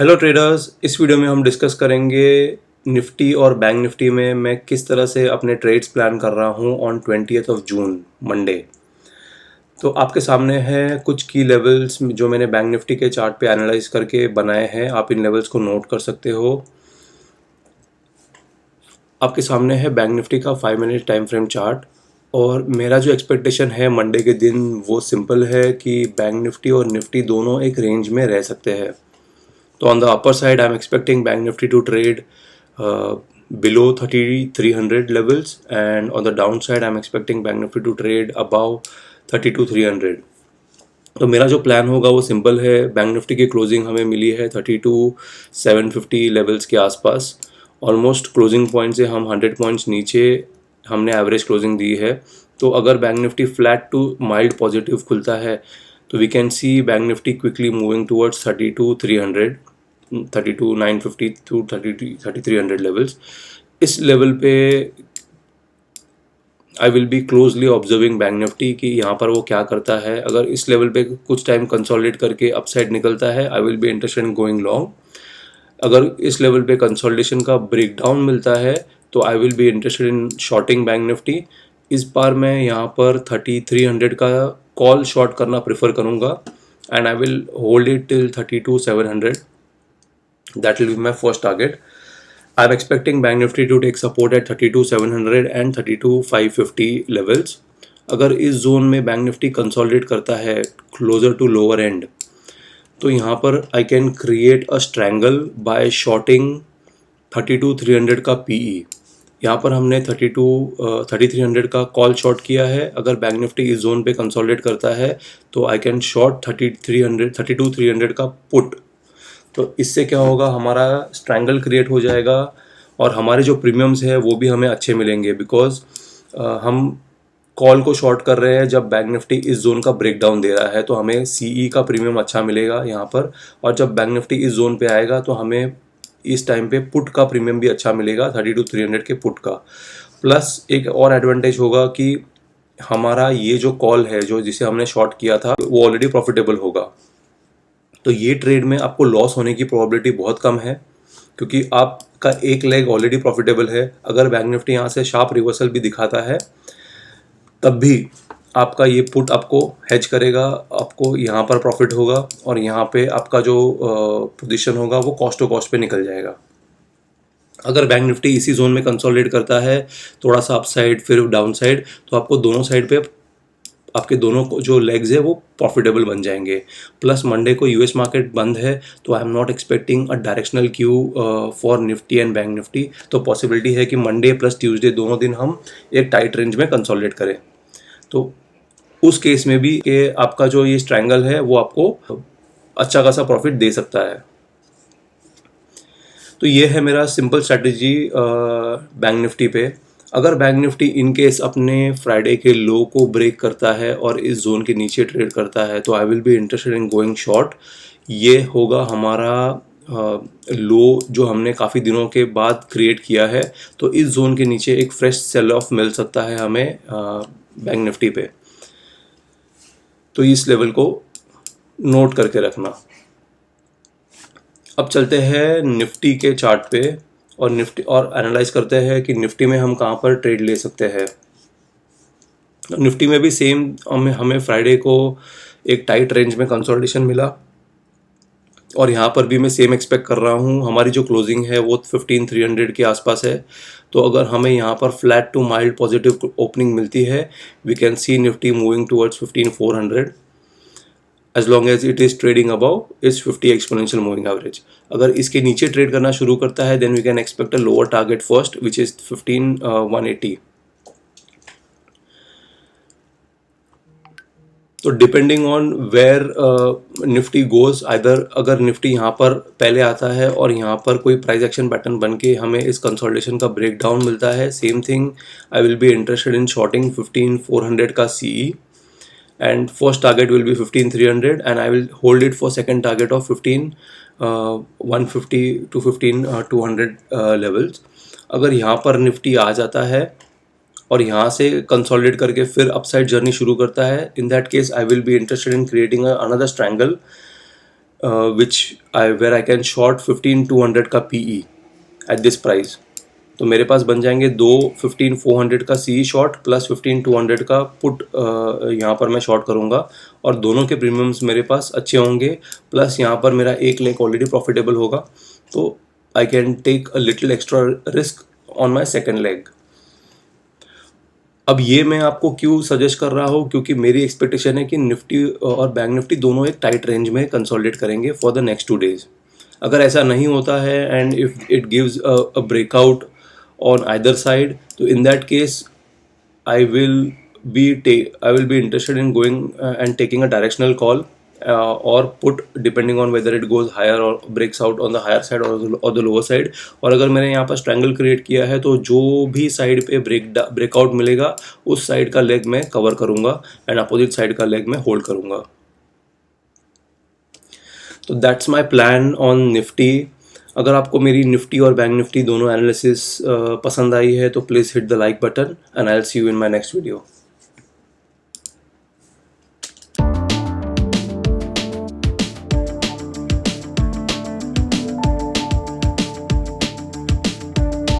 Hello traders, इस video में हम डिस्कस करेंगे निफ्टी और बैंक निफ्टी में मैं किस तरह से अपने ट्रेड्स प्लान कर रहा हूँ on 20th of June Monday. तो आपके सामने है कुछ की लेवल्स जो मैंने बैंक निफ्टी के चार्ट पे एनालाइज करके बनाए हैं। आप इन लेवल्स को नोट कर सकते हो। आपके सामने है बैंक निफ्टी का 5 मिनट टाइम फ्रेम चार्ट और मेरा जो एक्सपेक्टेशन है मंडे के दिन वो सिंपल है कि बैंक निफ्टी और निफ्टी दोनों एक रेंज में रह सकते हैं। So on the upper side, I'm expecting Bank Nifty to trade below 3300 levels, and on the downside, I'm expecting Bank Nifty to trade above 32,300. तो मेरा जो प्लान होगा वो सिंपल है। बैंक निफ्टी की क्लोजिंग हमें मिली है 32,750 लेवल्स के आसपास। ऑलमोस्ट क्लोजिंग पॉइंट से हम 100 पॉइंट्स नीचे हमने एवरेज क्लोजिंग दी है। तो अगर bank Nifty flat to mild positive खुलता है तो we can see bank Nifty quickly moving towards 32,300, 32,950 to 3300 levels. इस लेवल पे I will be closely observing bank Nifty कि यहाँ पर वो क्या करता है। अगर इस लेवल पे कुछ टाइम कंसोलिडेट करके अपसाइड निकलता है, आई will be interested in going long. अगर इस लेवल पे कंसोलिडेशन का ब्रेकडाउन मिलता है तो I will be interested in shorting bank Nifty. इस बार मैं यहाँ पर 3300 का कॉल शॉर्ट करना प्रेफर करूँगा and I will hold it till 32,700. That will be my first target. I'm expecting Bank Nifty to take support at 32,700 and 32,550 levels. अगर इस जोन में बैंक निफ्टी कंसोलिडेट करता है क्लोजर टू लोअर एंड तो यहाँ पर I can create a strangle by shorting 32,300 का PE. यहाँ पर हमने 3300 का कॉल शॉर्ट किया है। अगर बैंक निफ्टी इस जोन पे कंसोलिडेट करता है तो आई कैन शॉर्ट 32,300 का पुट। तो इससे क्या होगा, हमारा स्ट्रैंगल क्रिएट हो जाएगा और हमारे जो प्रीमियम्स है वो भी हमें अच्छे मिलेंगे बिकॉज हम कॉल को शॉर्ट कर रहे हैं जब बैंक निफ्टी इस जोन का ब्रेकडाउन दे रहा है तो हमें सीई का प्रीमियम अच्छा मिलेगा यहाँ पर। और जब बैंक निफ्टी इस जोन पे आएगा तो हमें इस टाइम पे पुट का प्रीमियम भी अच्छा मिलेगा 32,300 के पुट का। प्लस एक और एडवांटेज होगा कि हमारा ये जो कॉल है जो जिसे हमने शॉर्ट किया था वो ऑलरेडी प्रॉफिटेबल होगा। तो ये ट्रेड में आपको लॉस होने की प्रोबेबिलिटी बहुत कम है क्योंकि आपका एक लेग ऑलरेडी प्रॉफिटेबल है। अगर बैंक निफ्टी यहाँ से शार्प रिवर्सल भी दिखाता है तब भी आपका ये पुट आपको हेज करेगा, आपको यहाँ पर प्रॉफिट होगा और यहाँ पे आपका जो पोजीशन होगा वो कॉस्ट टू कॉस्ट पे निकल जाएगा। अगर बैंक निफ्टी इसी जोन में कंसोलिडेट करता है थोड़ा सा अपसाइड फिर डाउन साइड तो आपको दोनों साइड पे आपके दोनों जो लेग्स है वो प्रॉफिटेबल बन जाएंगे। प्लस मंडे को यूएस मार्केट बंद है तो I am not expecting a directional Q for Nifty and bank Nifty. तो पॉसिबिलिटी है कि मंडे प्लस ट्यूसडे दोनों दिन हम एक टाइट रेंज में कंसोलिडेट करें। तो उस केस में भी कि आपका जो ये स्ट्रैंगल है वो आपको अच्छा खासा प्रॉफिट दे सकता है। तो ये है मेरा सिंपल स्ट्रैटेजी बैंक निफ्टी पे। अगर बैंक निफ्टी इन केस अपने फ्राइडे के लो को ब्रेक करता है और इस जोन के नीचे ट्रेड करता है तो I will be interested in going short. ये होगा हमारा लो जो हमने काफ़ी दिनों के बाद क्रिएट किया है। तो इस जोन के नीचे एक फ्रेश सेल ऑफ मिल सकता है हमें बैंक निफ्टी पे। तो इस लेवल को नोट करके रखना। अब चलते हैं निफ्टी के चार्ट पे और निफ्टी और एनालाइज करते हैं कि निफ्टी में हम कहाँ पर ट्रेड ले सकते हैं। निफ्टी में भी सेम हमें फ्राइडे को एक टाइट रेंज में कंसोलिडेशन मिला और यहाँ पर भी मैं सेम एक्सपेक्ट कर रहा हूँ। हमारी जो क्लोजिंग है वो 15,300 के आसपास है। तो अगर हमें यहाँ पर flat to mild positive opening मिलती है we can see Nifty moving towards 15,400 as long as it is trading above its 50 exponential moving average. अगर इसके नीचे ट्रेड करना शुरू करता है then we can expect a lower target first which is 15,180. तो depending on where Nifty goes either अगर Nifty यहाँ पर पहले आता है और यहाँ पर कोई प्राइस एक्शन पैटर्न बन के हमें इस कंसोलिडेशन का ब्रेकडाउन मिलता है, same thing I will be interested in shorting 15,400 का CE and first target will be 15,300 and I will hold it for second target of 15,150 to 15,200 levels. अगर यहाँ पर निफ्टी आ जाता है और यहाँ से कंसोलिडेट करके फिर अपसाइड जर्नी शुरू करता है in that case I will be interested in creating another strangle where I can short 15,200 का PE at this price. तो मेरे पास बन जाएंगे दो 15,400 का CE शॉर्ट प्लस 15,200 का पुट यहाँ पर मैं शॉर्ट करूँगा और दोनों के प्रीमियम्स मेरे पास अच्छे होंगे, प्लस यहाँ पर मेरा एक लेग ऑलरेडी प्रॉफिटेबल होगा, तो I can take a little extra risk on my second leg. अब ये मैं आपको क्यों सजेस्ट कर रहा हूँ, क्योंकि मेरी एक्सपेक्टेशन है कि निफ्टी और बैंक निफ्टी दोनों एक टाइट रेंज में कंसोलिडेट करेंगे फॉर द नेक्स्ट 2 days. अगर ऐसा नहीं होता है and if it gives a breakout on either side, so in that case I will be interested in going and taking a directional call or put, depending on whether it goes higher or breaks out on the higher side or the lower side. और अगर मैंने यहाँ पर triangle create किया है तो जो भी साइड पे ब्रेकआउट मिलेगा उस साइड का लेग मैं कवर करूँगा एंड अपोजिट साइड का लेग मैं होल्ड करूँगा. तो that's my plan on Nifty. अगर आपको मेरी निफ्टी और बैंक निफ्टी दोनों एनालिसिस पसंद आई है तो please hit the like button and I will see you in my next video.